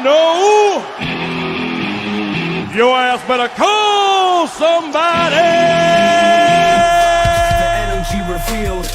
know your ass better call somebody. The energy revealed.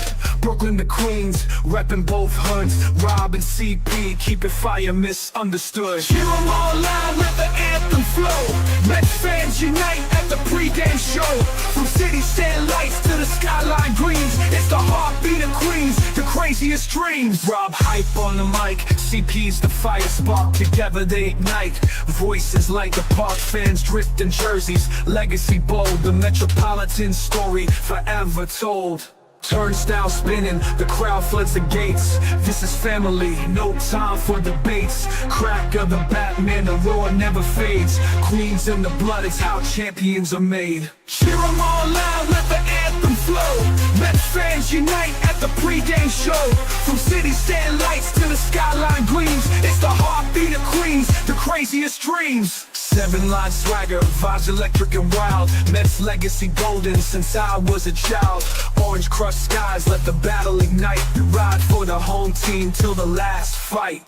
Brooklyn to Queens, reppin' both hoods. Rob and CP, keep it fire, misunderstood. Hear 'em all loud, let the anthem flow. Mets fans unite at the pregame show. From city stand lights to the skyline greens, it's the heartbeat of Queens, the craziest dreams. Rob hype on the mic, CP's the fire spark. Together they ignite, voices like the park. Fans drift in jerseys, legacy bold. The Metropolitan story forever told. Turnstile spinning, the crowd floods the gates. This is family, no time for debates. Crack of the Batman, the roar never fades. Queens in the blood, it's how champions are made. Cheer 'em all loud, let the anthem flow. Mets fans unite at the pregame show. From city stand lights to the skyline gleams, it's the heartbeat of Queens, the craziest dreams. 7-line swagger, vibes electric and wild. Mets legacy golden since I was a child. Orange crushed skies, let the battle ignite. We ride for the home team till the last fight.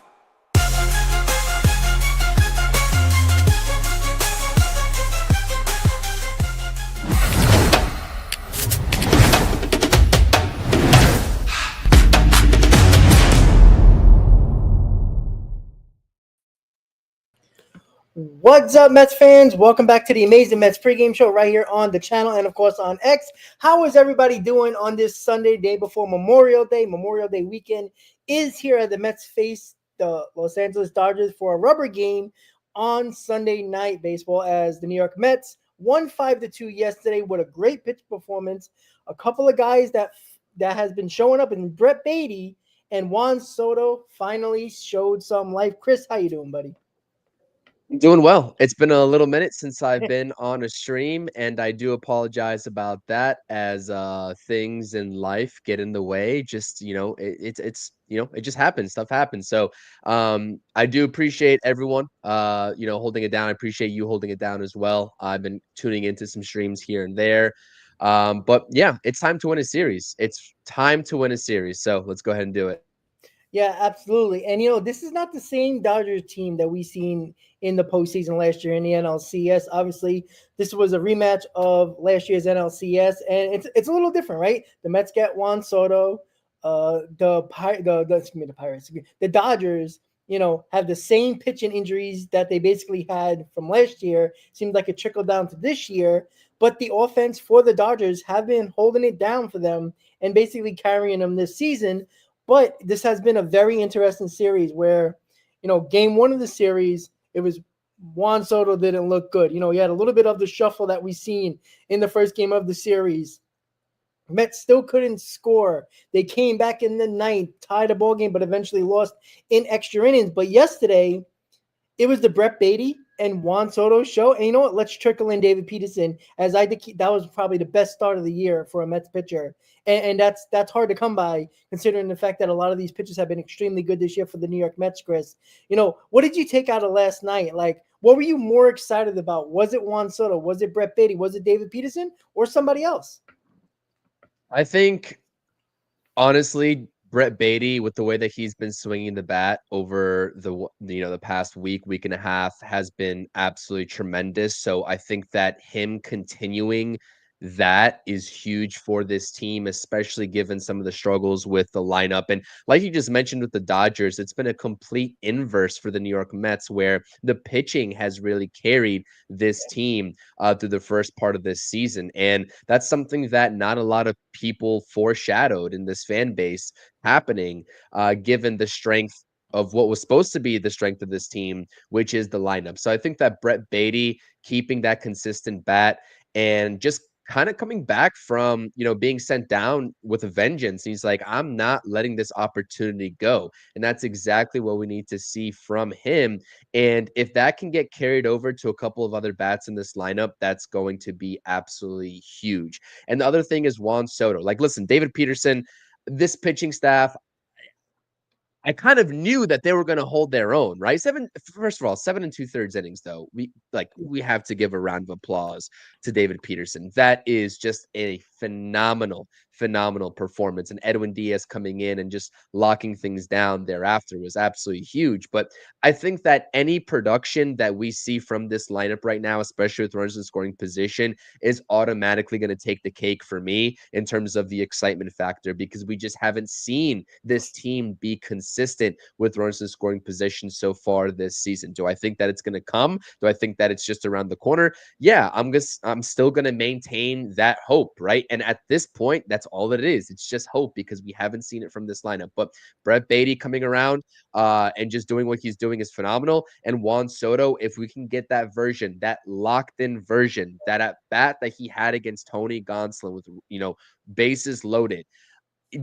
What's up, Mets fans? Welcome back to the Amazing Mets pregame show right here on the channel and, of course, on X. How is everybody doing on this Sunday, day before Memorial Day? Memorial Day weekend is here as the Mets face the Los Angeles Dodgers for a rubber game on Sunday Night Baseball as the New York Mets won 5-2 yesterday with a great pitch performance. A couple of guys that has been showing up in Brett Baty and Juan Soto finally showed some life. Chris, how you doing, buddy? Doing well. It's been a little minute since I've been on a stream, and I do apologize about that as things in life get in the way. Just, it's it just happens. Stuff happens. So I do appreciate everyone holding it down. I appreciate you holding it down as well. I've been tuning into some streams here and there. But yeah, it's time to win a series. It's time to win a series. So let's go ahead and do it. Yeah, absolutely. And, this is not the same Dodgers team that we seen in the postseason last year in the NLCS. Obviously, this was a rematch of last year's NLCS, and it's a little different, right? The Mets get Juan Soto. The Pirates, the Dodgers, have the same pitching injuries that they basically had from last year. Seems like it trickled down to this year, but the offense for the Dodgers have been holding it down for them and basically carrying them this season. But this has been a very interesting series where, game one of the series, it was Juan Soto didn't look good. He had a little bit of the shuffle that we seen in the first game of the series. Mets still couldn't score. They came back in the ninth, tied a ball game, but eventually lost in extra innings. But yesterday, it was the Brett Baty and Juan Soto show. And you know what? Let's trickle in David Peterson, as I think that was probably the best start of the year for a Mets pitcher. And that's hard to come by, considering the fact that a lot of these pitchers have been extremely good this year for the New York Mets, Chris. What did you take out of last night? Like, what were you more excited about? Was it Juan Soto? Was it Brett Baty? Was it David Peterson or somebody else? I think, honestly, Brett Baty, with the way that he's been swinging the bat over the past week and a half, has been absolutely tremendous. So I think that him continuing that is huge for this team, especially given some of the struggles with the lineup. And like you just mentioned with the Dodgers, it's been a complete inverse for the New York Mets, where the pitching has really carried this team through the first part of this season. And that's something that not a lot of people foreshadowed in this fan base happening, given the strength of what was supposed to be the strength of this team, which is the lineup. So I think that Brett Baty keeping that consistent bat and just kind of coming back from, being sent down with a vengeance. He's like, I'm not letting this opportunity go. And that's exactly what we need to see from him. And if that can get carried over to a couple of other bats in this lineup, that's going to be absolutely huge. And the other thing is Juan Soto. Like, listen, David Peterson, this pitching staff, I kind of knew that they were going to hold their own, right? First of all, 7 2/3 innings, though. We have to give a round of applause to David Peterson. That is just a phenomenal phenomenal performance. And Edwin Diaz coming in and just locking things down thereafter was absolutely huge. But I think that any production that we see from this lineup right now, especially with runners in scoring position, is automatically going to take the cake for me in terms of the excitement factor, because we just haven't seen this team be consistent with runners in scoring position so far this season. Do I think that it's going to come? Do I think that it's just around the corner? Yeah, I'm still going to maintain that hope, right? And at this point, that's all that it is. It's just hope, because we haven't seen it from this lineup. But Brett Beatty coming around and just doing what he's doing is phenomenal. And Juan Soto, if we can get that version, that locked in version, that at bat that he had against Tony Gonsolin with, bases loaded,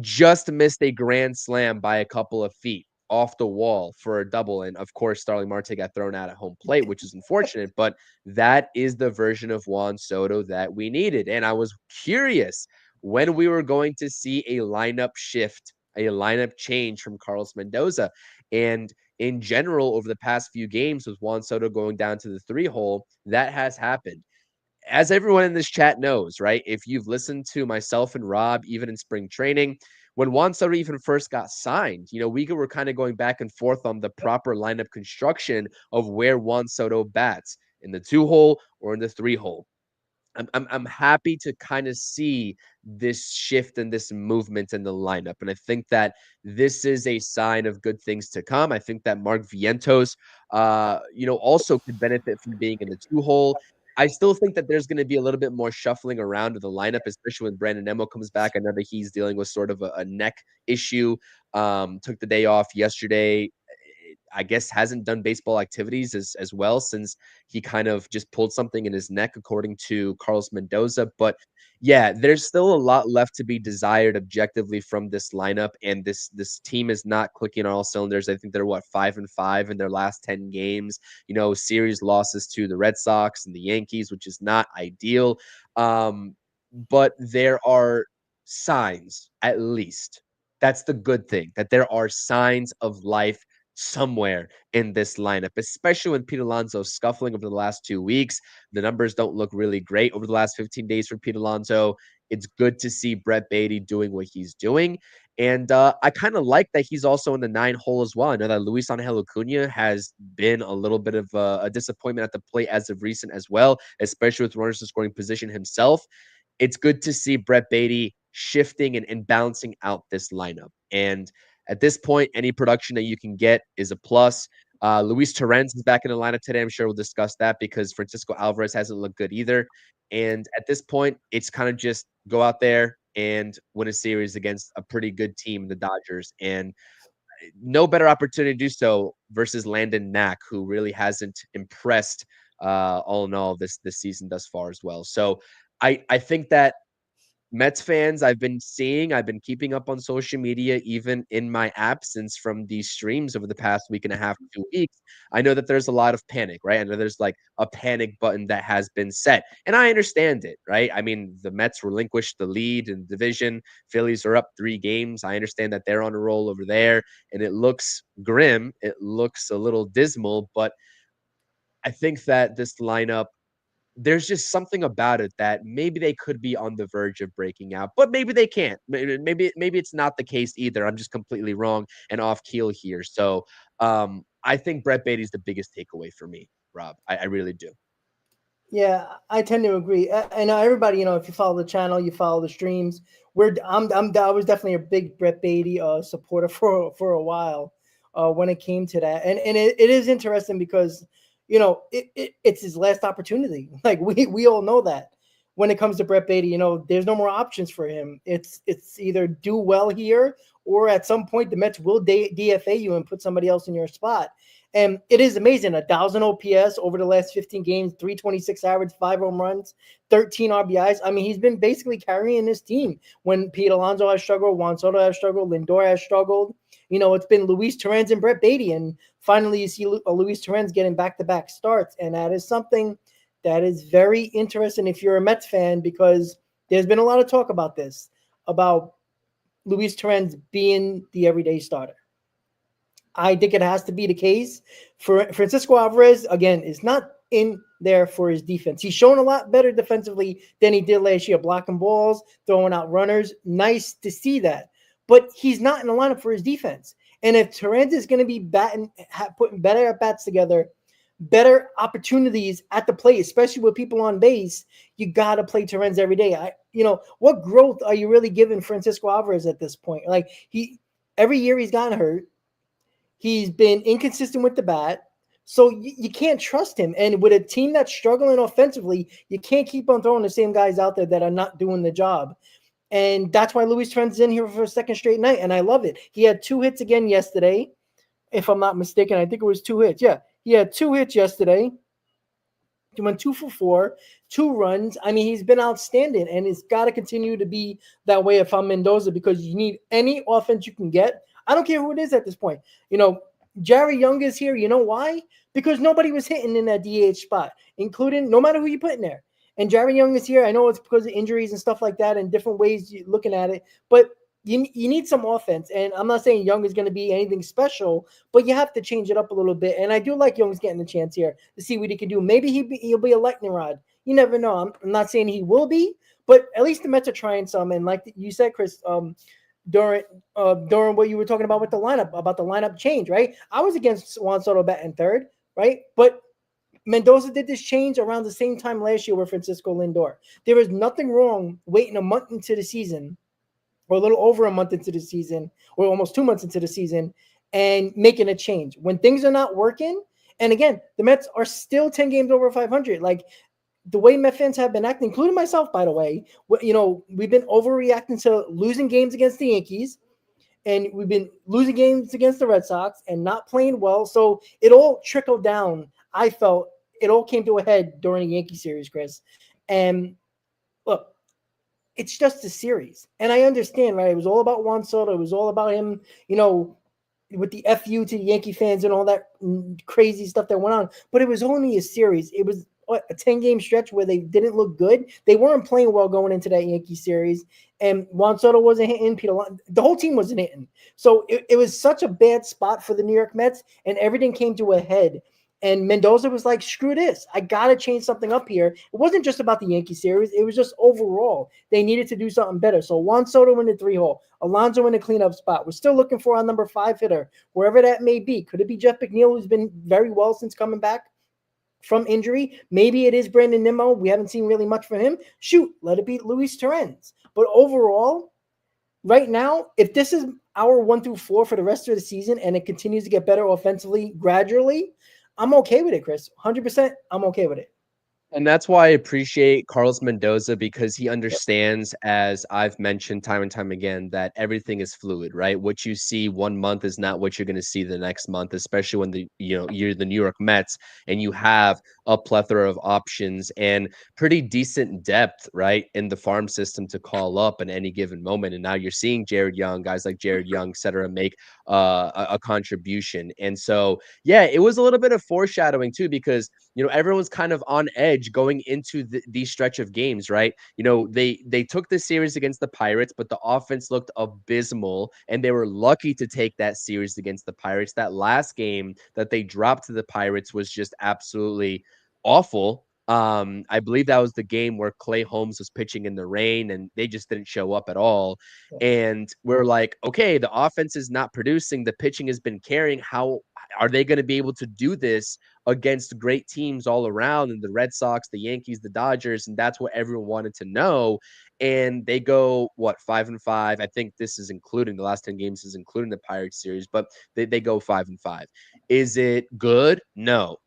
just missed a grand slam by a couple of feet off the wall for a double. And of course, Starling Marte got thrown out at home plate, which is unfortunate, but that is the version of Juan Soto that we needed. And I was curious when we were going to see a lineup shift, a lineup change from Carlos Mendoza. And in general, over the past few games, with Juan Soto going down to the 3-hole, that has happened. As everyone in this chat knows, right? If you've listened to myself and Rob, even in spring training, when Juan Soto even first got signed, we were kind of going back and forth on the proper lineup construction of where Juan Soto bats, in the 2-hole or in the 3-hole. I'm happy to kind of see this shift and this movement in the lineup. And I think that this is a sign of good things to come. I think that Mark Vientos, also could benefit from being in the 2-hole. I still think that there's going to be a little bit more shuffling around of the lineup, especially when Brandon Nimmo comes back. I know that he's dealing with sort of a neck issue. Took the day off yesterday. I guess hasn't done baseball activities as well, since he kind of just pulled something in his neck, according to Carlos Mendoza. But yeah, there's still a lot left to be desired objectively from this lineup, and this team is not clicking on all cylinders. I think they're 5-5 in their last 10 games. Series losses to the Red Sox and the Yankees, which is not ideal. But there are signs, at least. That's the good thing, that there are signs of life somewhere in this lineup, especially when Pete Alonso's scuffling over the last 2 weeks. The numbers don't look really great over the last 15 days for Pete Alonso. It's good to see Brett Beatty doing what he's doing. And I kind of like that he's also in the 9-hole as well. I know that Luis Angel Acuna has been a little bit of a disappointment at the plate as of recent as well, especially with runners in scoring position himself. It's good to see Brett Beatty shifting and balancing out this lineup. And at this point, any production that you can get is a plus. Luis Torrens is back in the lineup today. I'm sure we'll discuss that, because Francisco Alvarez hasn't looked good either. And at this point, it's kind of just go out there and win a series against a pretty good team, the Dodgers. And no better opportunity to do so versus Landon Knack, who really hasn't impressed all in all this season thus far as well. So I think that Mets fans, I've been keeping up on social media, even in my absence from these streams over the past week and a half, 2 weeks. I know that there's a lot of panic, right? I know there's like a panic button that has been set, and I understand it, right? I mean, the Mets relinquished the lead in the division. Phillies are up 3 games. I understand that they're on a roll over there, and it looks grim. It looks a little dismal, but I think that this lineup, there's just something about it that maybe they could be on the verge of breaking out, but maybe they can't. Maybe it's not the case either. I'm just completely wrong and off keel here. So I think Brett Beatty's the biggest takeaway for me, Rob. I really do. Yeah, I tend to agree. And everybody, if you follow the channel, you follow the streams. I was definitely a big Brett Beatty supporter for a while when it came to that. And it is interesting because it's his last opportunity. Like we all know that when it comes to Brett Beatty, there's no more options for him. It's either do well here, or at some point the Mets will DFA you and put somebody else in your spot. And it is amazing. 1,000 OPS over the last 15 games, 326 average, 5 home runs, 13 RBIs. I mean, he's been basically carrying this team. When Pete Alonso has struggled, Juan Soto has struggled, Lindor has struggled. It's been Luis Torrens and Brett Beatty. And finally, you see Luis Torrens getting back-to-back starts. And that is something that is very interesting if you're a Mets fan, because there's been a lot of talk about this, about Luis Torrens being the everyday starter. I think it has to be the case for Francisco Alvarez. Again, is not in there for his defense. He's shown a lot better defensively than he did last year, blocking balls, throwing out runners. Nice to see that. But he's not in the lineup for his defense. And if Terrence is going to be putting better at bats together, better opportunities at the plate, especially with people on base, you got to play Terrence every day. What growth are you really giving Francisco Alvarez at this point? Like every year he's gotten hurt. He's been inconsistent with the bat. So you can't trust him. And with a team that's struggling offensively, you can't keep on throwing the same guys out there that are not doing the job. And that's why Luis Trent's in here for a second straight night. And I love it. He had 2 hits again yesterday, if I'm not mistaken. I think it was 2 hits. Yeah, he had 2 hits yesterday. He went 2 for 4, 2 runs. I mean, he's been outstanding, and it's got to continue to be that way if I'm Mendoza, because you need any offense you can get. I don't care who it is at this point. Jerry Young is here. You know why? Because nobody was hitting in that DH spot, including no matter who you put in there. And Jerry Young is here. I know it's because of injuries and stuff like that and different ways you're looking at it, but you need some offense. And I'm not saying Young is going to be anything special, but you have to change it up a little bit. And I do like Young's getting the chance here to see what he can do. Maybe he'll be a lightning rod. You never know. I'm not saying he will be, but at least the Mets are trying some. And like you said, Chris, during what you were talking about with the lineup change, right? I was against Juan Soto batting third, right? But Mendoza did this change around the same time last year with Francisco Lindor. There is nothing wrong waiting a month into the season, or a little over a month into the season, or almost 2 months into the season, and making a change when things are not working. And again, the Mets are still 10 games over 500. Like the way Met fans have been acting, including myself, by the way, we've been overreacting to losing games against the Yankees, and we've been losing games against the Red Sox and not playing well. So it all trickled down. I felt it all came to a head during the Yankee series, Chris. And look, it's just a series. And I understand, right? It was all about Juan Soto. It was all about him, with the FU to the Yankee fans and all that crazy stuff that went on. But it was only a series. It was a 10-game stretch where they didn't look good. They weren't playing well going into that Yankee series. And Juan Soto wasn't hitting. The whole team wasn't hitting. So it was such a bad spot for the New York Mets, and everything came to a head. And Mendoza was like, screw this. I got to change something up here. It wasn't just about the Yankee series. It was just overall. They needed to do something better. So Juan Soto in the 3-hole. Alonso in the cleanup spot. We're still looking for our number 5 hitter, wherever that may be. Could it be Jeff McNeil, who's been very well since coming back from injury? Maybe it is Brandon Nimmo. We haven't seen really much from him. Shoot, let it be Luis Torrens. But overall, right now, if this is our 1 through 4 for the rest of the season and it continues to get better offensively gradually, I'm okay with it, Chris. 100%, I'm okay with it. And that's why I appreciate Carlos Mendoza, because he understands, as I've mentioned time and time again, that everything is fluid, right? What you see one month is not what you're going to see the next month, especially when you're the New York Mets and you have a plethora of options and pretty decent depth, right, in the farm system to call up in any given moment. And now you're seeing Jared Young, guys like Jared Young, et cetera, make a contribution. And so, yeah, it was a little bit of foreshadowing too, because everyone's kind of on edge going into these stretch of games, right? They took the series against the Pirates, but the offense looked abysmal, and they were lucky to take that series against the Pirates. That last game that they dropped to the Pirates was just absolutely awful. I believe that was the game where Clay Holmes was pitching in the rain and they just didn't show up at all. And we're like, okay, the offense is not producing. The pitching has been carrying. How are they going to be able to do this against great teams all around, and the Red Sox, the Yankees, the Dodgers? And that's what everyone wanted to know. And they go, 5-5. I think this is including the last 10 games is including the Pirates series, but they go 5-5. Is it good? No.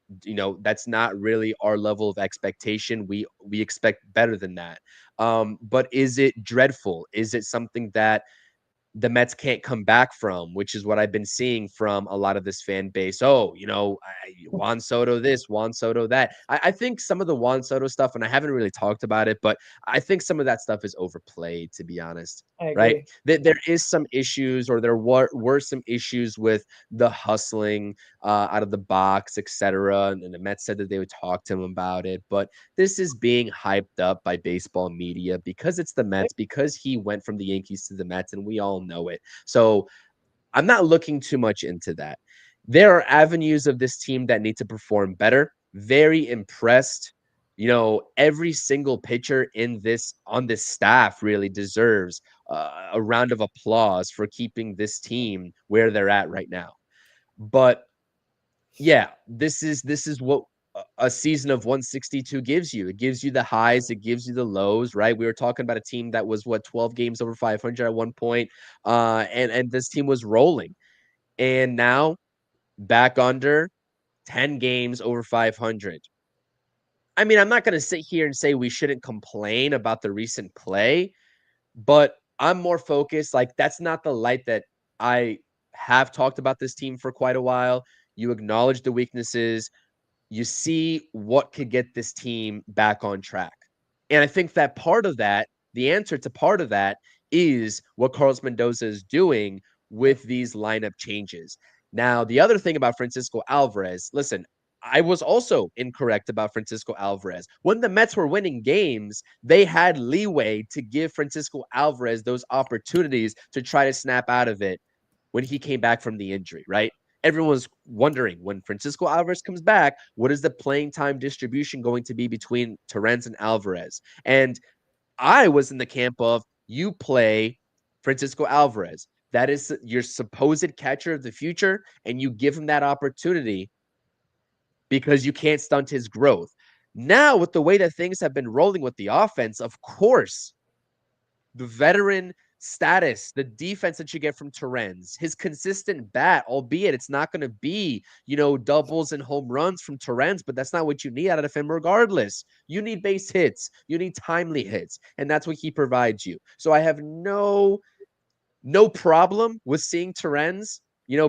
That's not really our level of expectation. We expect better than that. But is it dreadful? Is it something that the Mets can't come back from, which is what I've been seeing from a lot of this fan base? Juan Soto this, Juan Soto that. I think some of the Juan Soto stuff, and I haven't really talked about it, but I think some of that stuff is overplayed, to be honest. I agree. Right? There is some issues, or there were some issues with the hustling out of the box, etc. And the Mets said that they would talk to him about it. But this is being hyped up by baseball media because it's the Mets, because he went from the Yankees to the Mets, and we all know it. So I'm not looking too much into that. There are avenues of this team that need to perform better. very impressed. Every single pitcher on this staff really deserves a round of applause for keeping this team where they're at right now. But yeah, this is what a season of 162 gives you. It gives you the highs, it gives you the lows, right? We were talking about a team that was 12 games over 500 at one point, and this team was rolling, and now back under 10 games over 500. I mean, I'm not going to sit here and say we shouldn't complain about the recent play, but I'm more focused. Like, that's not the light that I have talked about this team for quite a while. You acknowledge the weaknesses. You see what could get this team back on track. And I think that part of that, the answer to part of that is what Carlos Mendoza is doing with these lineup changes. Now, the other thing about Francisco Alvarez, listen, I was also incorrect about Francisco Alvarez. When the Mets were winning games, they had leeway to give Francisco Alvarez those opportunities to try to snap out of it when he came back from the injury, right? Everyone's wondering when Francisco Alvarez comes back, what is the playing time distribution going to be between Torrens and Alvarez? And I was in the camp of you play Francisco Alvarez. That is your supposed catcher of the future, and you give him that opportunity because you can't stunt his growth. Now, with the way that things have been rolling with the offense, of course, the veteran status, the defense that you get from Torrens, his consistent bat, albeit it's not going to be, doubles and home runs from Torrens, but that's not what you need out of him regardless. You need base hits. You need timely hits, and that's what he provides you. So I have no problem with seeing Torrens,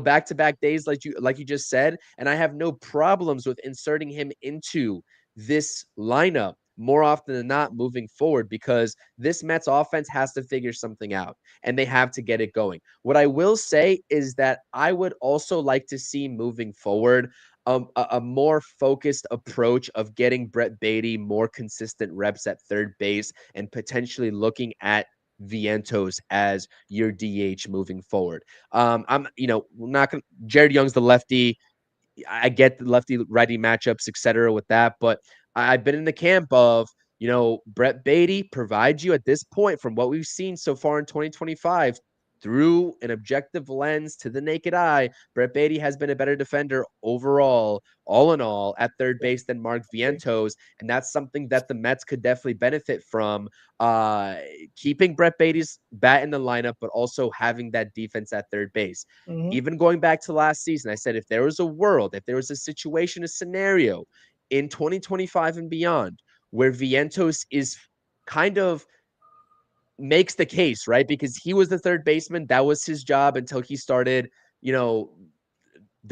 back-to-back days like you just said, and I have no problems with inserting him into this lineup more often than not moving forward, because this Mets offense has to figure something out and they have to get it going. What I will say is that I would also like to see moving forward a more focused approach of getting Brett Baty more consistent reps at third base and potentially looking at Vientos as your DH moving forward. I'm, not going to, Jared Young's the lefty. I get the lefty righty matchups, etc. with that, but I've been in the camp of, Brett Baty provides you at this point from what we've seen so far in 2025 through an objective lens to the naked eye. Brett Baty has been a better defender overall, all in all, at third base than Mark Vientos. And that's something that the Mets could definitely benefit from, keeping Brett Baty's bat in the lineup, but also having that defense at third base. Mm-hmm. Even going back to last season, I said if there was a situation, a scenario in 2025 and beyond where Vientos is kind of makes the case, right? Because he was the third baseman. That was his job until he started, the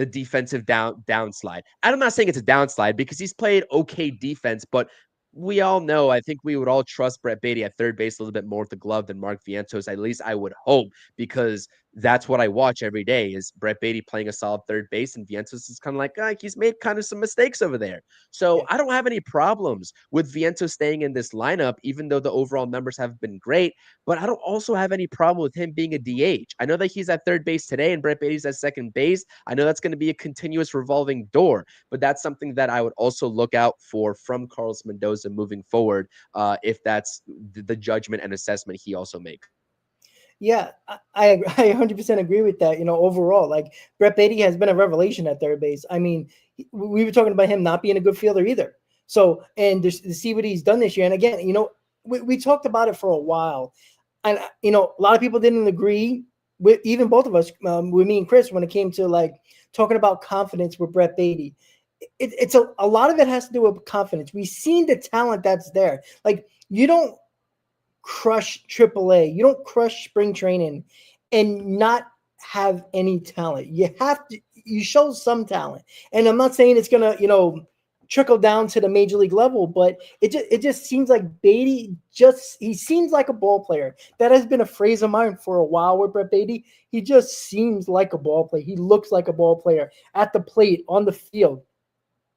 defensive downslide. I'm not saying it's a downslide because he's played okay defense, but we all know, I think we would all trust Brett Baty at third base a little bit more with the glove than Mark Vientos. At least I would hope, because that's what I watch every day is Brett Baty playing a solid third base, and Vientos is kind of like, he's made kind of some mistakes over there. So I don't have any problems with Vientos staying in this lineup, even though the overall numbers have been great. But I don't also have any problem with him being a DH. I know that he's at third base today and Brett Baty's at second base. I know that's going to be a continuous revolving door, but that's something that I would also look out for from Carlos Mendoza moving forward, if that's the judgment and assessment he also makes. Yeah, I 100% agree with that. Overall, like Brett Baty has been a revelation at third base. I mean, we were talking about him not being a good fielder either. So, and to see what he's done this year. And again, we talked about it for a while. And, a lot of people didn't agree with even both of us, with me and Chris, when it came to like talking about confidence with Brett Baty. It's a lot of it has to do with confidence. We've seen the talent that's there. Like, you don't crush AAA, you don't crush spring training and not have any talent. You show some talent. And I'm not saying it's gonna, trickle down to the major league level, but it just seems like Baty he seems like a ball player. That has been a phrase of mine for a while with Brett Baty. He just seems like a ball player. He looks like a ball player at the plate, on the field.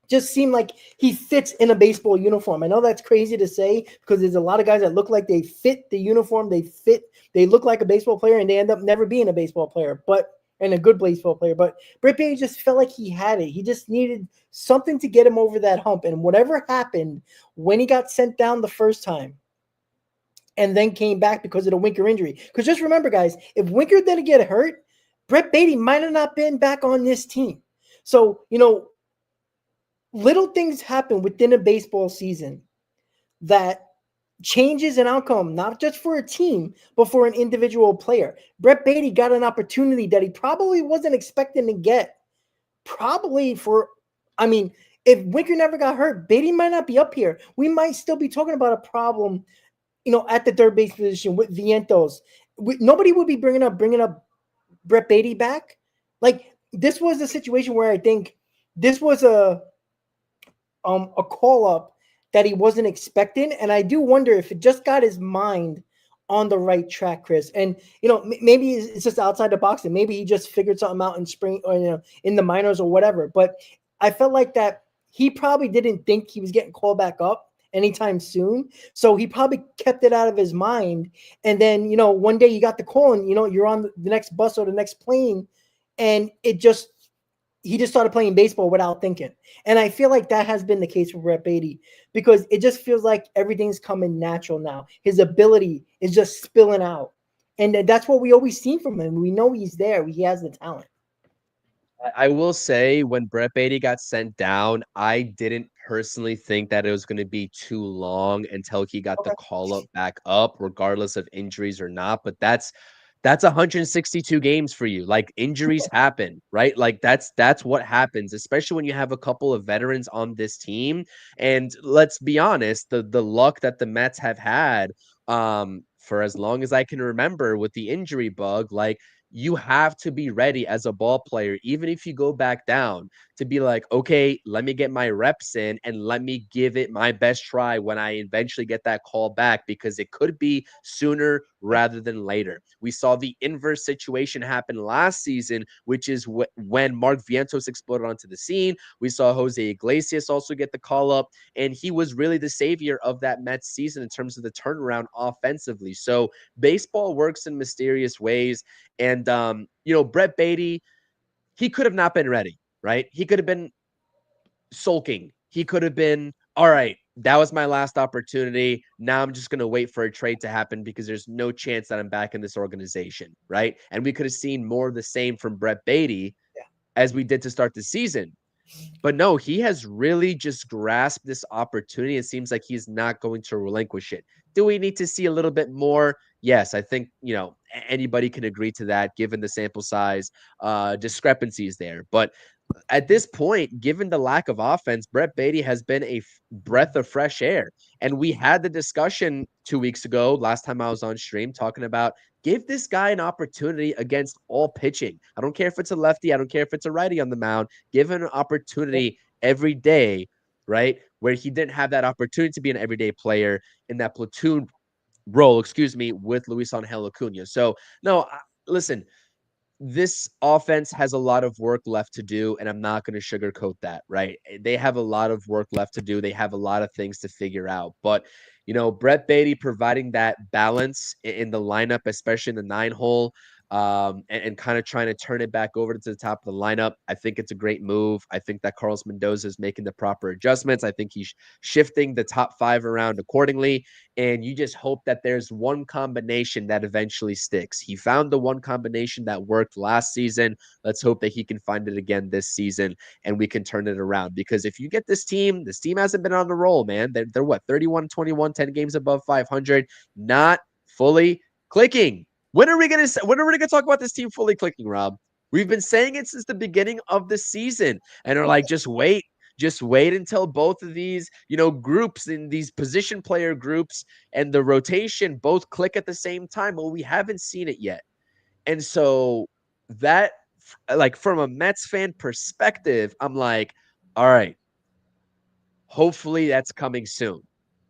Just seem like he fits in a baseball uniform. I know that's crazy to say because there's a lot of guys that look like they fit the uniform. They look like a baseball player and they end up never being a baseball player. But and a good baseball player. But Brett Baty just felt like he had it. He just needed something to get him over that hump. And whatever happened when he got sent down the first time and then came back because of the Winker injury. Because just remember, guys, if Winker didn't get hurt, Brett Baty might have not been back on this team. So, little things happen within a baseball season that changes an outcome, not just for a team, but for an individual player. Brett Baty got an opportunity that he probably wasn't expecting to get. Probably if Winker never got hurt, Baty might not be up here. We might still be talking about a problem, at the third base position with Vientos. Nobody would be bringing up Brett Baty back. Like, this was a situation where I think this was a call up that he wasn't expecting, and I do wonder if it just got his mind on the right track, Chris. And maybe it's just outside the box, and maybe he just figured something out in spring, or in the minors or whatever. But I felt like that he probably didn't think he was getting called back up anytime soon, so he probably kept it out of his mind. And then one day you got the call, and you're on the next bus or the next plane, and he just started playing baseball without thinking. And I feel like that has been the case for Brett Baty, because it just feels like everything's coming natural now. His ability is just spilling out. And that's what we always seen from him. We know he's there. He has the talent. I will say, when Brett Baty got sent down, I didn't personally think that it was going to be too long until he got the Okay. call up back up, regardless of injuries or not. But that's 162 games for you. Like, injuries happen, right? Like, that's what happens, especially when you have a couple of veterans on this team. And let's be honest, the luck that the Mets have had for as long as I can remember with the injury bug, like, you have to be ready as a ball player, even if you go back down, to be like, okay, let me get my reps in and let me give it my best try when I eventually get that call back, because it could be sooner rather than later. We saw the inverse situation happen last season, which is when Mark Vientos exploded onto the scene. We saw Jose Iglesias also get the call up, and he was really the savior of that Mets season in terms of the turnaround offensively. So baseball works in mysterious ways. And, Brett Baty, he could have not been ready, right? He could have been sulking. He could have been, all right, that was my last opportunity. Now I'm just going to wait for a trade to happen because there's no chance that I'm back in this organization, right? And we could have seen more of the same from Brett Baty as we did to start the season. But no, he has really just grasped this opportunity. It seems like he's not going to relinquish it. Do we need to see a little bit more? Yes, I think, anybody can agree to that given the sample size discrepancies there. But at this point, given the lack of offense, Brett Baty has been a breath of fresh air. And we had the discussion 2 weeks ago, last time I was on stream, talking about give this guy an opportunity against all pitching. I don't care if it's a lefty. I don't care if it's a righty on the mound. Give him an opportunity every day, right? Where he didn't have that opportunity to be an everyday player in that platoon role, with Luis Angel Acuna. So, no, listen, this offense has a lot of work left to do, and I'm not going to sugarcoat that, right? They have a lot of work left to do. They have a lot of things to figure out. But, Brett Baty providing that balance in the lineup, especially in the 9-hole, and kind of trying to turn it back over to the top of the lineup. I think it's a great move. I think that Carlos Mendoza is making the proper adjustments. I think he's shifting the top 5 around accordingly. And you just hope that there's one combination that eventually sticks. He found the one combination that worked last season. Let's hope that he can find it again this season and we can turn it around. Because if you get this team hasn't been on the roll, man. They're what, 31-21, 10 games above 500, not fully clicking. When are we going to talk about this team fully clicking, Rob? We've been saying it since the beginning of the season, and are like, just wait until both of these, groups in these position player groups and the rotation both click at the same time. Well, we haven't seen it yet. And so that, like, from a Mets fan perspective, I'm like, all right, hopefully that's coming soon,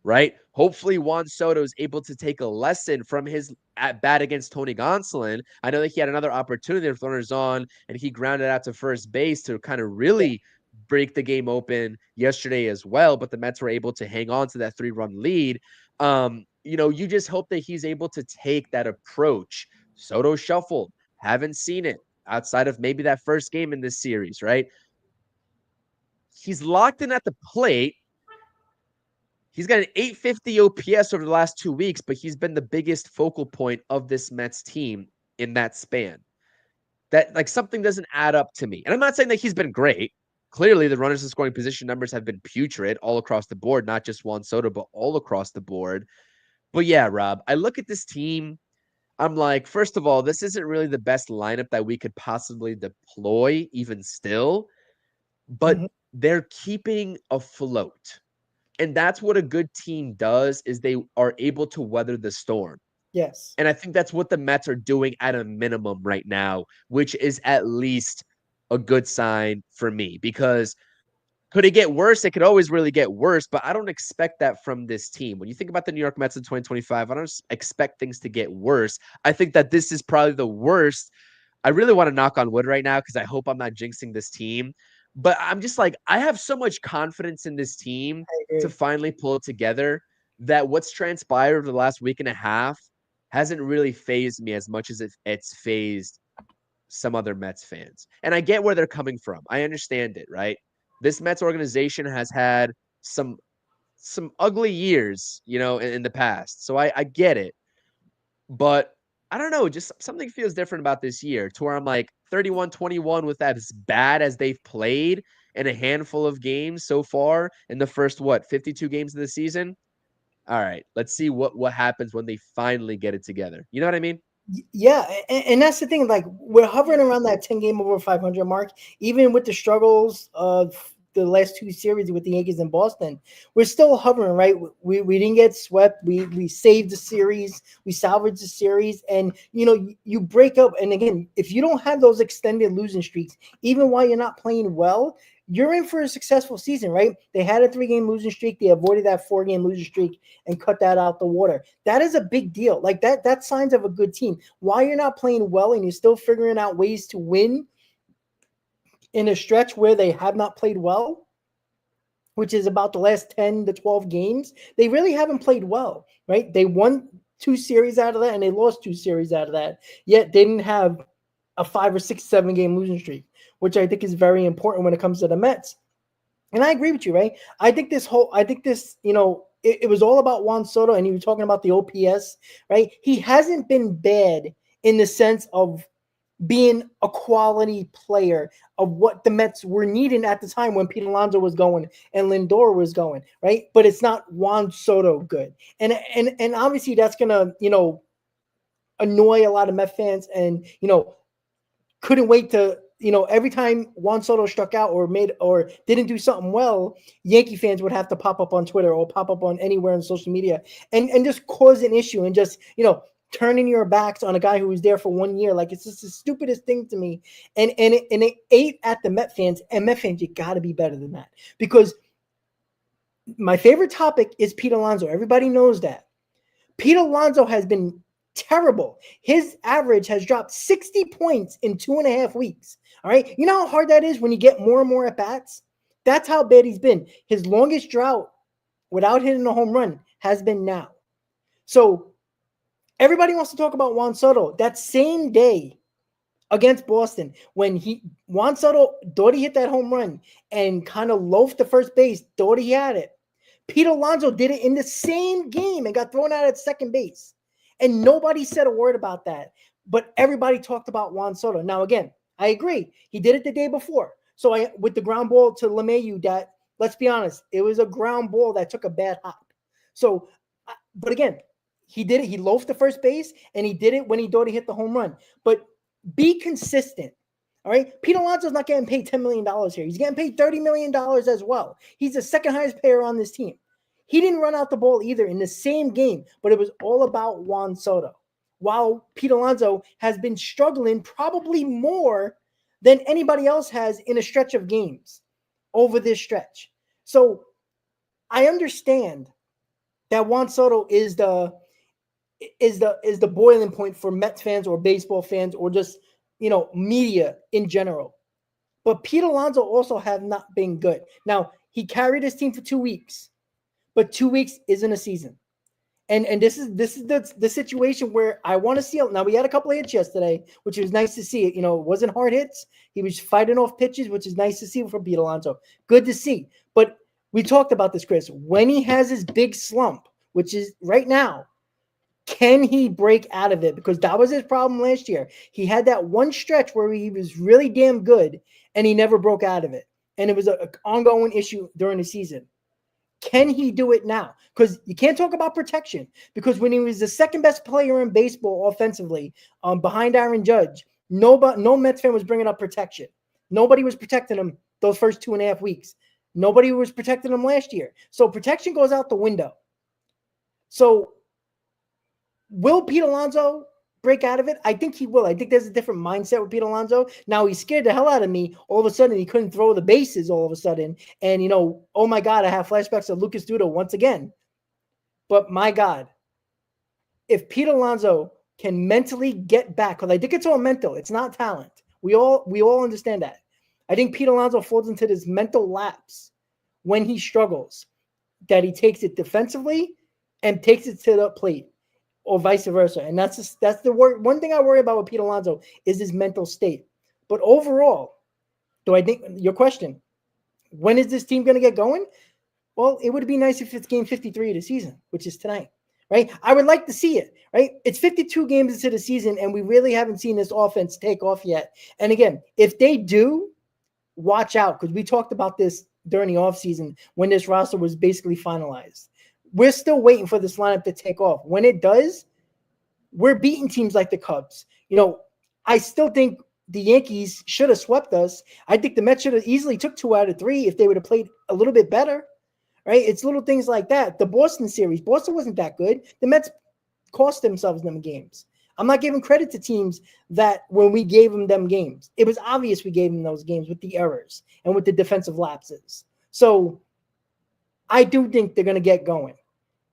right? Hopefully Juan Soto is able to take a lesson from his at bat against Tony Gonsolin. I know that he had another opportunity with runners on, and he grounded out to first base to kind of really break the game open yesterday as well. But the Mets were able to hang on to that 3-run lead. You just hope that he's able to take that approach. Soto shuffled. Haven't seen it. outside of maybe that first game in this series, right? He's locked in at the plate. He's got an 850 OPS over the last 2 weeks, but he's been the biggest focal point of this Mets team in that span. That like something doesn't add up to me. And I'm not saying that he's been great. Clearly, the runners in scoring position numbers have been putrid all across the board, not just Juan Soto, but all across the board. But yeah, Rob, I look at this team. I'm like, first of all, this isn't really the best lineup that we could possibly deploy, even still, but they're keeping afloat. And that's what a good team does is they are able to weather the storm. Yes. And I think that's what the Mets are doing at a minimum right now, which is at least a good sign for me because could it get worse? It could always really get worse, but I don't expect that from this team. When you think about the New York Mets in 2025, I don't expect things to get worse. I think that this is probably the worst. I really want to knock on wood right now because I hope I'm not jinxing this team. But I'm just like, I have so much confidence in this team to finally pull it together that what's transpired over the last week and a half hasn't really phased me as much as it's phased some other Mets fans. And I get where they're coming from. I understand it, right? This Mets organization has had some ugly years, in the past. So I get it. But I don't know, just something feels different about this year to where I'm like 31-21 with that as bad as they've played in a handful of games so far in the first 52 games of the season. All right, let's see what happens when they finally get it together. You know what I mean? Yeah, and that's the thing. Like we're hovering around that 10 game over 500 mark, even with the struggles of the last two series with the Yankees in Boston. We're still hovering, right? We didn't get swept. We saved the series. We salvaged the series, and you break up. And again, if you don't have those extended losing streaks, even while you're not playing well, you're in for a successful season, right? They had a 3-game losing streak. They avoided that 4-game losing streak and cut that out the water. That is a big deal. Like that's signs of a good team. While you're not playing well and you're still figuring out ways to win in a stretch where they have not played well, which is about the last 10 to 12 games, they really haven't played well, right? They won 2 series out of that and they lost 2 series out of that. Yet they didn't have a 5 or 6, 7-game losing streak, which I think is very important when it comes to the Mets. And I agree with you, right? I think this, it was all about Juan Soto, and you were talking about the OPS, right? He hasn't been bad in the sense of being a quality player of what the Mets were needing at the time when Pete Alonso was going and Lindor was going, right? But it's not Juan Soto good. And obviously that's going to, annoy a lot of Met fans and, couldn't wait to, every time Juan Soto struck out or didn't do something well, Yankee fans would have to pop up on Twitter or pop up on anywhere on social media and just cause an issue and just, turning your backs on a guy who was there for 1 year. Like, it's just the stupidest thing to me. And it ate at the Met fans. And Met fans, you got to be better than that. Because my favorite topic is Pete Alonso. Everybody knows that. Pete Alonso has been terrible. His average has dropped 60 points in 2.5 weeks. All right. You know how hard that is when you get more and more at bats? That's how bad he's been. His longest drought without hitting a home run has been now. So everybody wants to talk about Juan Soto. That same day against Boston, when Juan Soto thought he hit that home run and kind of loafed the first base, thought he had it. Pete Alonso did it in the same game and got thrown out at second base. And nobody said a word about that. But everybody talked about Juan Soto. Now, again, I agree. He did it the day before. So with the ground ball to LeMahieu, that, let's be honest, it was a ground ball that took a bad hop. So, but again, he did it. He loafed the first base, and he did it when he thought he hit the home run. But be consistent. All right. Pete Alonso's not getting paid $10 million here. He's getting paid $30 million as well. He's the second highest payer on this team. He didn't run out the ball either in the same game, but it was all about Juan Soto. While Pete Alonso has been struggling probably more than anybody else has in a stretch of games over this stretch. So I understand that Juan Soto is the boiling point for Mets fans or baseball fans or just, media in general. But Pete Alonso also have not been good. Now, he carried his team for 2 weeks, but 2 weeks isn't a season. And this is the situation where I want to see it. Now we had a couple of hits yesterday, which was nice to see. It wasn't hard hits. He was fighting off pitches, which is nice to see from Pete Alonso. Good to see. But we talked about this, Chris. When he has his big slump, which is right now, can he break out of it? Because that was his problem last year. He had that one stretch where he was really damn good, and he never broke out of it. And it was an ongoing issue during the season. Can he do it now? Because you can't talk about protection. Because when he was the second best player in baseball offensively, behind Aaron Judge, no Mets fan was bringing up protection. Nobody was protecting him those first 2.5 weeks. Nobody was protecting him last year. So protection goes out the window. So will Pete Alonso break out of it? I think he will. I think there's a different mindset with Pete Alonso. Now he scared the hell out of me. All of a sudden, he couldn't throw the bases all of a sudden. And, oh my God, I have flashbacks of Lucas Duda once again. But my God, if Pete Alonso can mentally get back, because I think it's all mental. It's not talent. We all understand that. I think Pete Alonso falls into this mental lapse when he struggles, that he takes it defensively and takes it to the plate, or vice versa. And that's the one thing I worry about with Pete Alonso is his mental state. But overall, do I think your question, when is this team going to get going? Well, it would be nice if it's game 53 of the season, which is tonight, right? I would like to see it, right? It's 52 games into the season, and we really haven't seen this offense take off yet. And again, if they do, watch out, because we talked about this during the offseason when this roster was basically finalized. We're still waiting for this lineup to take off. When it does, we're beating teams like the Cubs. I still think the Yankees should have swept us. I think the Mets should have easily took 2 out of 3 if they would have played a little bit better, right? It's little things like that. The Boston series, Boston wasn't that good. The Mets cost themselves them games. I'm not giving credit to teams that when we gave them games, it was obvious we gave them those games with the errors and with the defensive lapses. So I do think they're going to get going.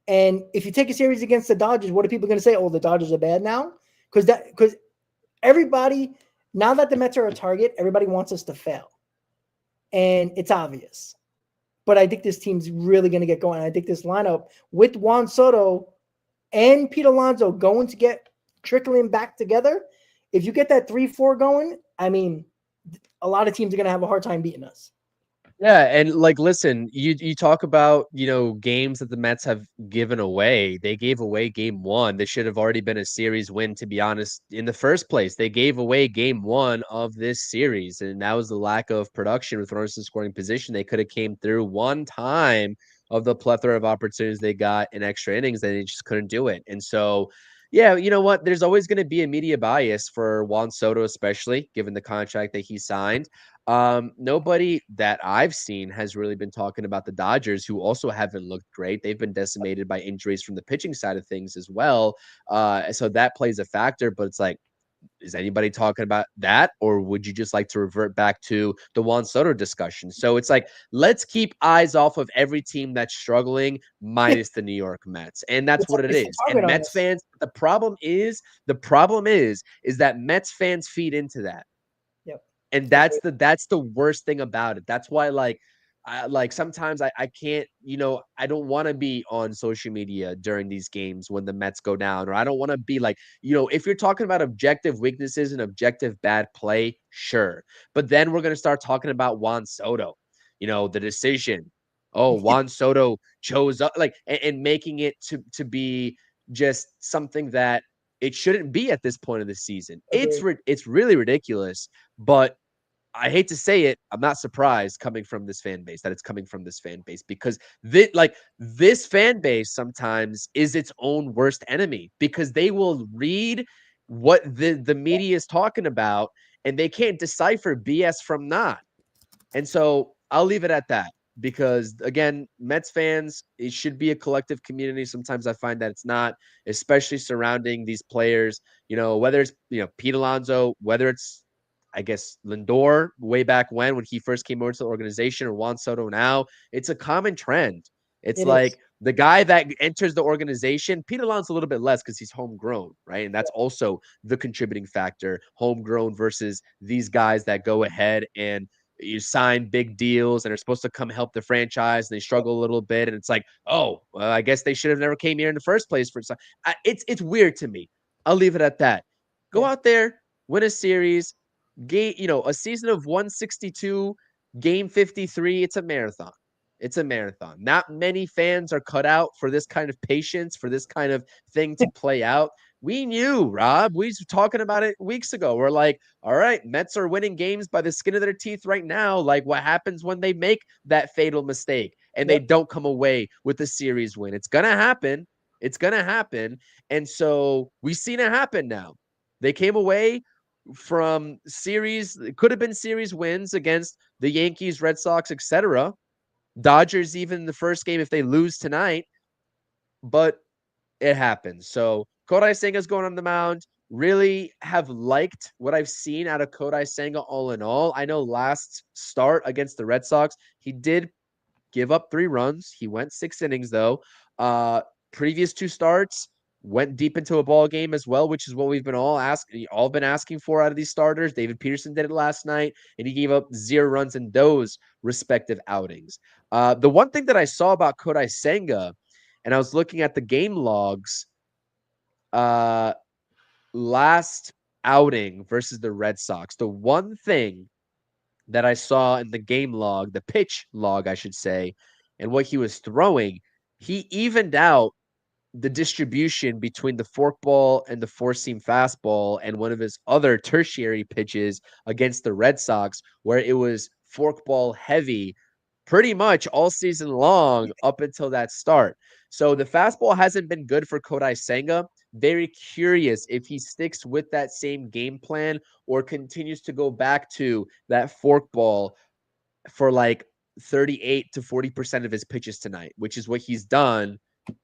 And if you take a series against the Dodgers, what are people going to say? Oh, the Dodgers are bad now? Because everybody, now that the Mets are a target, everybody wants us to fail. And it's obvious. But I think this team's really going to get going. I think this lineup with Juan Soto and Pete Alonso going to get trickling back together. If you get that 3-4 going, I mean, a lot of teams are going to have a hard time beating us. Yeah, and listen, you talk about, games that the Mets have given away. They gave away game 1. This should have already been a series win, to be honest, in the first place. They gave away game 1 of this series, and that was the lack of production with runners in scoring position. They could have came through one time of the plethora of opportunities they got in extra innings, and they just couldn't do it. And so, yeah, you know what? There's always going to be a media bias for Juan Soto, especially given the contract that he signed. Nobody that I've seen has really been talking about the Dodgers, who also haven't looked great. They've been decimated by injuries from the pitching side of things as well. So that plays a factor, but it's like, is anybody talking about that? Or would you just like to revert back to the Juan Soto discussion? So it's like, let's keep eyes off of every team that's struggling minus the New York Mets. And that's what it is. And Mets fans, the problem is that Mets fans feed into that. And that's the worst thing about it. That's why, sometimes I can't, I don't want to be on social media during these games when the Mets go down, or I don't want to be like, if you're talking about objective weaknesses and objective bad play, sure. But then we're going to start talking about Juan Soto, the decision. Oh, Juan Soto chose up, and making it to be just something that it shouldn't be at this point of the season. It's really ridiculous, but I hate to say it, I'm not surprised coming from this fan base that it's coming from this fan base, because this fan base sometimes is its own worst enemy, because they will read what the media is talking about and they can't decipher BS from not. And so I'll leave it at that, because again, Mets fans, it should be a collective community. Sometimes I find that it's not, especially surrounding these players, whether it's, Pete Alonso, whether it's, I guess, Lindor way back when he first came over to the organization, or Juan Soto now. It's a common trend. It's like the guy that enters the organization, Pete Alonso a little bit less because he's homegrown, right? And that's also the contributing factor, homegrown versus these guys that go ahead and you sign big deals and are supposed to come help the franchise, and they struggle a little bit, and it's like, oh, well, I guess they should have never came here in the first place for some. It's weird to me. I'll leave it at that. Go out there, win a series, a season of 162, game 53. It's a marathon. It's a marathon. Not many fans are cut out for this kind of patience, for this kind of thing to play out. We knew, Rob. We were talking about it weeks ago. We're like, all right, Mets are winning games by the skin of their teeth right now. Like, what happens when they make that fatal mistake and they don't come away with the series win? It's going to happen. It's going to happen. And so we've seen it happen now. They came away from series, it could have been series wins against the Yankees, Red Sox, etc. Dodgers, even the first game, if they lose tonight, but it happens. So Kodai Senga's going on the mound. Really have liked what I've seen out of Kodai Senga all in all. I know last start against the Red Sox, he did give up 3 runs. He went 6 innings, though. Previous 2 starts went deep into a ball game as well, which is what we've been all been asking for out of these starters. David Peterson did it last night, and he gave up 0 runs in those respective outings. The one thing that I saw about Kodai Senga, and I was looking at the game logs, last outing versus the Red Sox, the one thing that I saw in the game log, the pitch log, I should say, and what he was throwing, he evened out the distribution between the forkball and the four-seam fastball and one of his other tertiary pitches against the Red Sox, where it was forkball heavy pretty much all season long up until that start. So the fastball hasn't been good for Kodai Senga. Very curious if he sticks with that same game plan or continues to go back to that forkball for like 38 to 40% of his pitches tonight, which is what he's done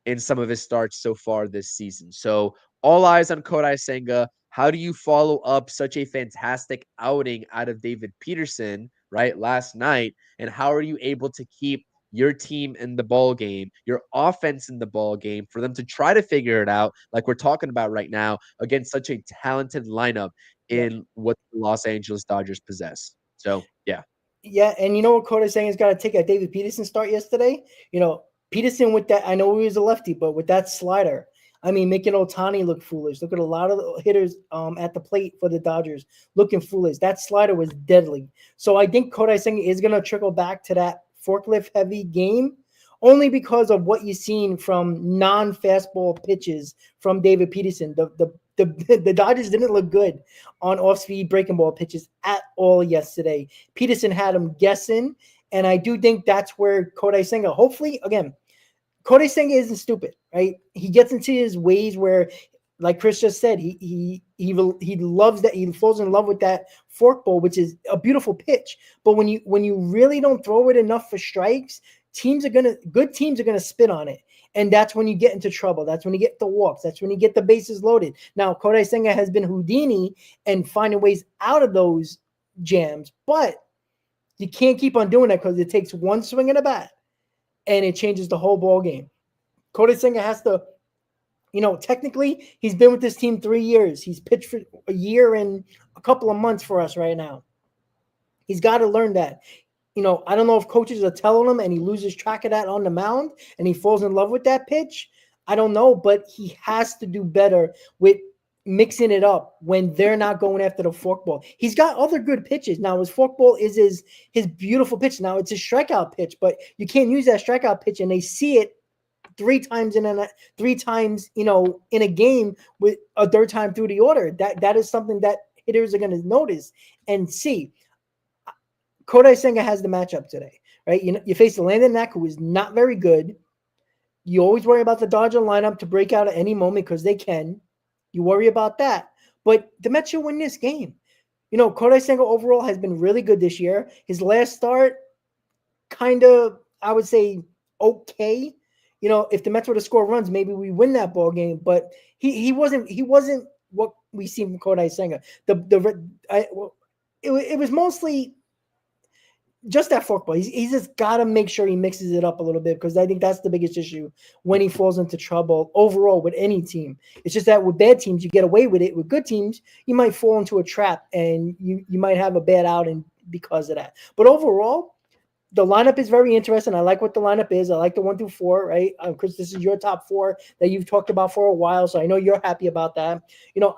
in some of his starts so far this season. So all eyes on Kodai Senga. How do you follow up such a fantastic outing out of David Peterson, right, last night? And how are you able to keep your team in the ball game, your offense in the ball game, for them to try to figure it out, like we're talking about right now, against such a talented lineup in what the Los Angeles Dodgers possess? So, yeah. Yeah, and you know what Kodai Senga's got to take a David Peterson start yesterday? Peterson with that, I know he was a lefty, but with that slider, I mean, making Ohtani look foolish. Look at a lot of hitters at the plate for the Dodgers looking foolish. That slider was deadly. So I think Kodai Senga is going to trickle back to that forklift-heavy game, only because of what you've seen from non-fastball pitches from David Peterson. The Dodgers didn't look good on off-speed breaking ball pitches at all yesterday. Peterson had them guessing, and I do think that's where Kodai Senga, hopefully, again, Kodai Senga isn't stupid, right? He gets into his ways where, like Chris just said, he loves that. He falls in love with that forkball, which is a beautiful pitch. But when you really don't throw it enough for strikes, good teams are gonna spit on it. And that's when you get into trouble. That's when you get the walks. That's when you get the bases loaded. Now, Kodai Senga has been Houdini and finding ways out of those jams, but you can't keep on doing that because it takes one swing and a bat and it changes the whole ball game. Kodai Senga has to, technically he's been with this team 3 years. He's pitched for a year and a couple of months for us right now. He's got to learn that. I don't know if coaches are telling him and he loses track of that on the mound and he falls in love with that pitch. I don't know, but he has to do better with mixing it up when they're not going after the forkball. He's got other good pitches. Now, his forkball is his beautiful pitch. Now, it's a strikeout pitch, but you can't use that strikeout pitch, and they see it 3 times in a game with a third time through the order. That is something that hitters are going to notice and see. Kodai Senga has the matchup today, right? You face Landon Knack, who is not very good. You always worry about the Dodger lineup to break out at any moment because they can. You worry about that. But the Mets should win this game. Kodai Senga overall has been really good this year. His last start, kind of, I would say, okay. If the Mets were to score runs, maybe we win that ball game. But he wasn't what we see from Kodai Senga. It was mostly just that forkball. He's just got to make sure he mixes it up a little bit, because I think that's the biggest issue when he falls into trouble overall with any team. It's just that with bad teams, you get away with it. With good teams, you might fall into a trap and you might have a bad out and because of that. But overall, the lineup is very interesting. I like what the lineup is. I like the 1 through 4, right? Chris, this is your top 4 that you've talked about for a while, so I know you're happy about that.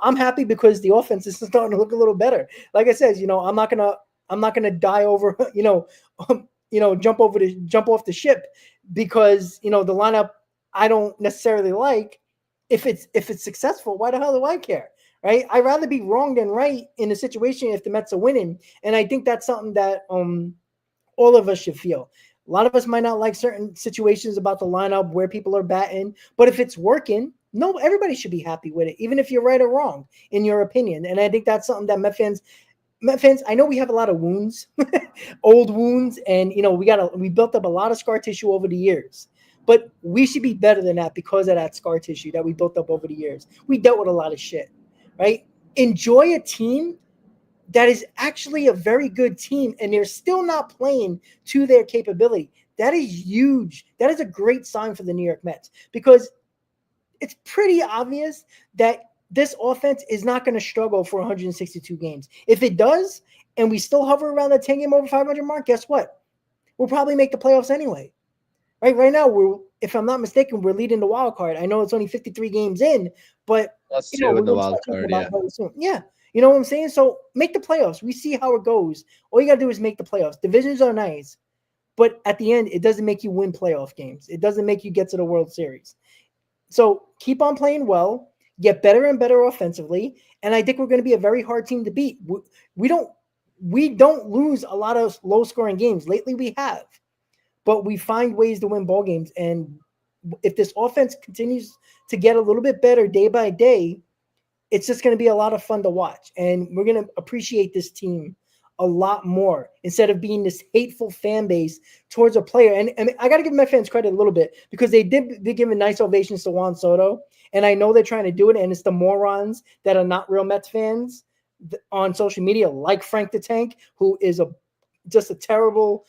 I'm happy because the offense is starting to look a little better. Like I said, I'm not gonna die over, jump off the ship because the lineup I don't necessarily like. If it's successful, why the hell do I care? Right? I'd rather be wrong than right in a situation if the Mets are winning. And I think that's something that all of us should feel. A lot of us might not like certain situations about the lineup where people are batting, but if it's working, no, everybody should be happy with it, even if you're right or wrong in your opinion. And I think that's something that Met fans, I know we have a lot of wounds, old wounds, and we built up a lot of scar tissue over the years. But we should be better than that because of that scar tissue that we built up over the years. We dealt with a lot of shit, right? Enjoy a team that is actually a very good team and they're still not playing to their capability. That is huge. That is a great sign for the New York Mets because it's pretty obvious that this offense is not going to struggle for 162 games. If it does, and we still hover around that 10 game over 500 mark, guess what? We'll probably make the playoffs anyway. Right now, if I'm not mistaken, we're leading the wild card. I know it's only 53 games in, but +2 we're in the going to wild start talking card, about yeah. it very soon. Yeah, you know what I'm saying? So make the playoffs. We see how it goes. All you got to do is make the playoffs. Divisions are nice, but at the end, it doesn't make you win playoff games. It doesn't make you get to the World Series. So keep on playing well, get better and better offensively, and I think we're going to be a very hard team to beat. We don't lose a lot of low scoring games. Lately we have, but we find ways to win ball games. And if this offense continues to get a little bit better day by day, it's just going to be a lot of fun to watch. And we're going to appreciate this team a lot more instead of being this hateful fan base towards a player. And I got to give my fans credit a little bit because they give a nice ovations to Juan Soto. And I know they're trying to do it. And it's the morons that are not real Mets fans on social media, like Frank the Tank, who is just a terrible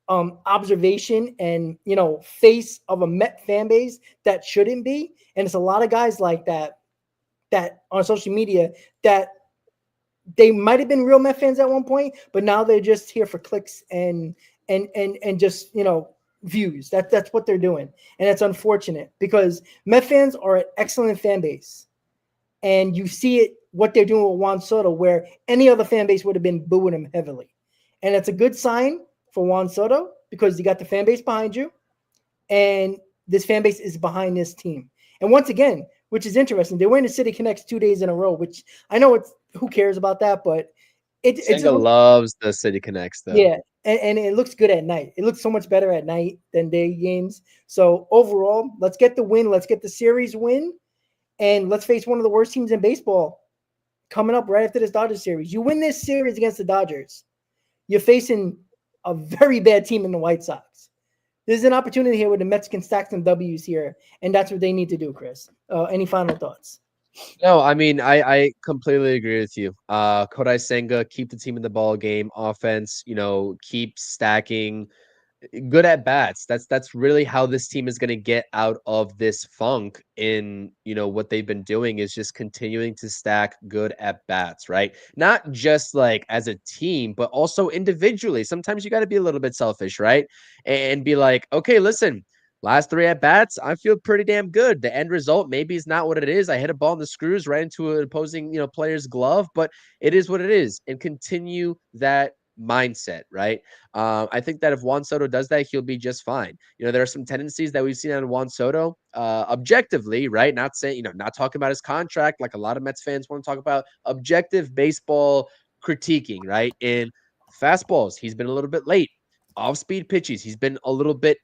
observation and face of a Met fan base that shouldn't be. And it's a lot of guys like that on social media that they might have been real Met fans at one point, but now they're just here for clicks and just views. That's what they're doing, and it's unfortunate because Met fans are an excellent fan base, and you see it what they're doing with Juan Soto, where any other fan base would have been booing him heavily, and it's a good sign for Juan Soto because you got the fan base behind you, and this fan base is behind this team. And once again, which is interesting, they were in the City Connects 2 days in a row, which I know who cares about that, but it's Senga loves the City Connects, though. yeah, and it looks good at night. It looks so much better at night than day games. So overall, let's get the win. Let's get the series win, and let's face one of the worst teams in baseball coming up right after this Dodgers series. You win this series against the Dodgers, you're facing a very bad team in the White Sox. There's an opportunity here where the Mets can stack some W's here, and that's what they need to do, Chris. Any final thoughts? No, I mean, I completely agree with you. Kodai Senga, keep the team in the ball game. Offense, keep stacking good at bats. That's really how this team is going to get out of this funk. In what they've been doing is just continuing to stack good at bats, right? Not just like as a team, but also individually. Sometimes you got to be a little bit selfish, right? And be like, okay, listen, last 3 at bats, I feel pretty damn good. The end result maybe is not what it is. I hit a ball in the screws right into an opposing player's glove, but it is what it is. And continue that mindset, right? I think that if Juan Soto does that, he'll be just fine. There are some tendencies that we've seen on Juan Soto, objectively, right? Not saying, not talking about his contract like a lot of Mets fans want to talk about. Objective baseball critiquing, right? In fastballs, he's been a little bit late. Off-speed pitches, he's been a little bit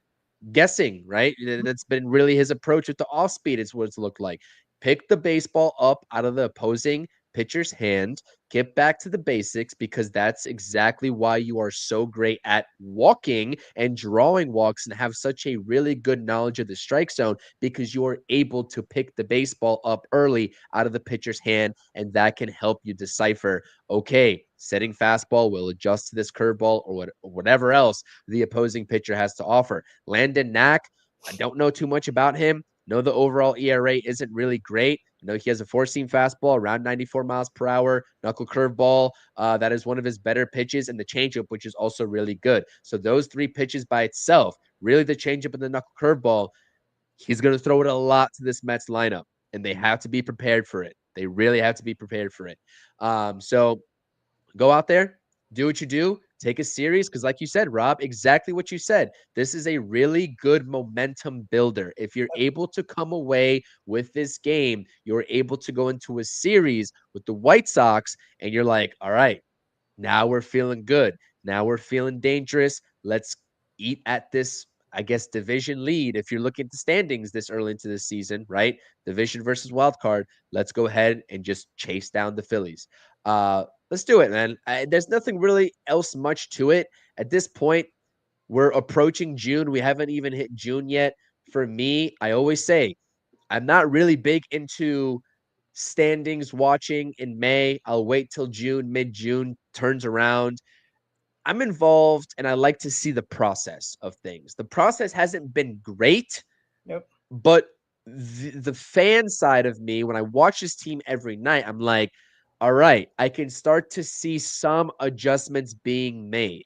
guessing, right? That's been really his approach with the off-speed. It's what it's looked like. Pick the baseball up out of the opposing pitcher's hand, get back to the basics, because that's exactly why you are so great at walking and drawing walks and have such a really good knowledge of the strike zone, because you are able to pick the baseball up early out of the pitcher's hand, and that can help you decipher, okay, setting fastball will adjust to this curveball or whatever else the opposing pitcher has to offer. Landon Knack, I don't know too much about him. Know the overall ERA isn't really great. I know he has a four-seam fastball around 94 miles per hour, knuckle curveball. That is one of his better pitches, and the changeup, which is also really good. So those three pitches by itself, really the changeup and the knuckle curveball, he's going to throw it a lot to this Mets lineup, and they have to be prepared for it. They really have to be prepared for it. So go out there, do what you do, take a series, because like you said, Rob, exactly what you said. This is a really good momentum builder. If you're able to come away with this game, you're able to go into a series with the White Sox, and you're like, all right, now we're feeling good. Now we're feeling dangerous. Let's eat at this, I guess, division lead. If you're looking at the standings this early into the season, right? Division versus wild card. Let's go ahead and just chase down the Phillies. Let's do it, man. There's nothing really else much to it. At this point, we're approaching June. We haven't even hit June yet. For me, I always say I'm not really big into standings watching in May. I'll wait till June, mid-June turns around. I'm involved and I like to see the process of things. The process hasn't been great, Yep. but the fan side of me, when I watch this team every night, I'm like, all right, I can start to see some adjustments being made,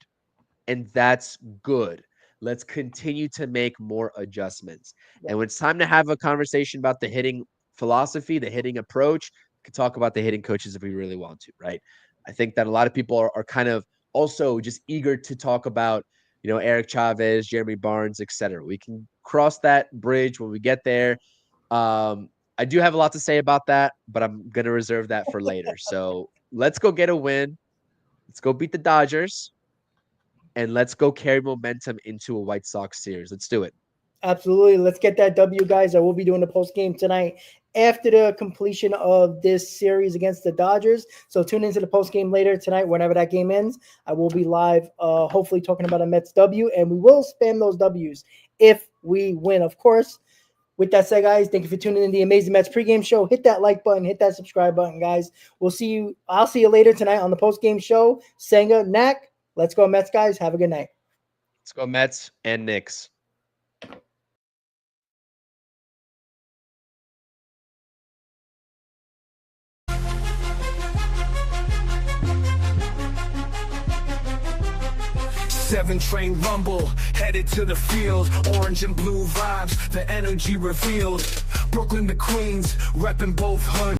and that's good. Let's continue to make more adjustments. Yep. And when it's time to have a conversation about the hitting philosophy, the hitting approach, we could talk about the hitting coaches if we really want to, right? I think that a lot of people are kind of also just eager to talk about, Eric Chavez, Jeremy Barnes, etc. We can cross that bridge when we get there. I do have a lot to say about that, but I'm going to reserve that for later. So let's go get a win. Let's go beat the Dodgers. And let's go carry momentum into a White Sox series. Let's do it. Absolutely. Let's get that W, guys. I will be doing the post game tonight after the completion of this series against the Dodgers. So tune into the post game later tonight, whenever that game ends. I will be live, hopefully talking about a Mets W, and we will spam those Ws if we win, of course. With that said, guys, thank you for tuning in to the Amazing Mets pregame show. Hit that like button, hit that subscribe button, guys. I'll see you later tonight on the post game show. Senga, Knack, let's go Mets, guys. Have a good night. Let's go Mets and Knicks. Seven train rumble, headed to the field. Orange and blue vibes, the energy revealed. Brooklyn to Queens, repping both hoods.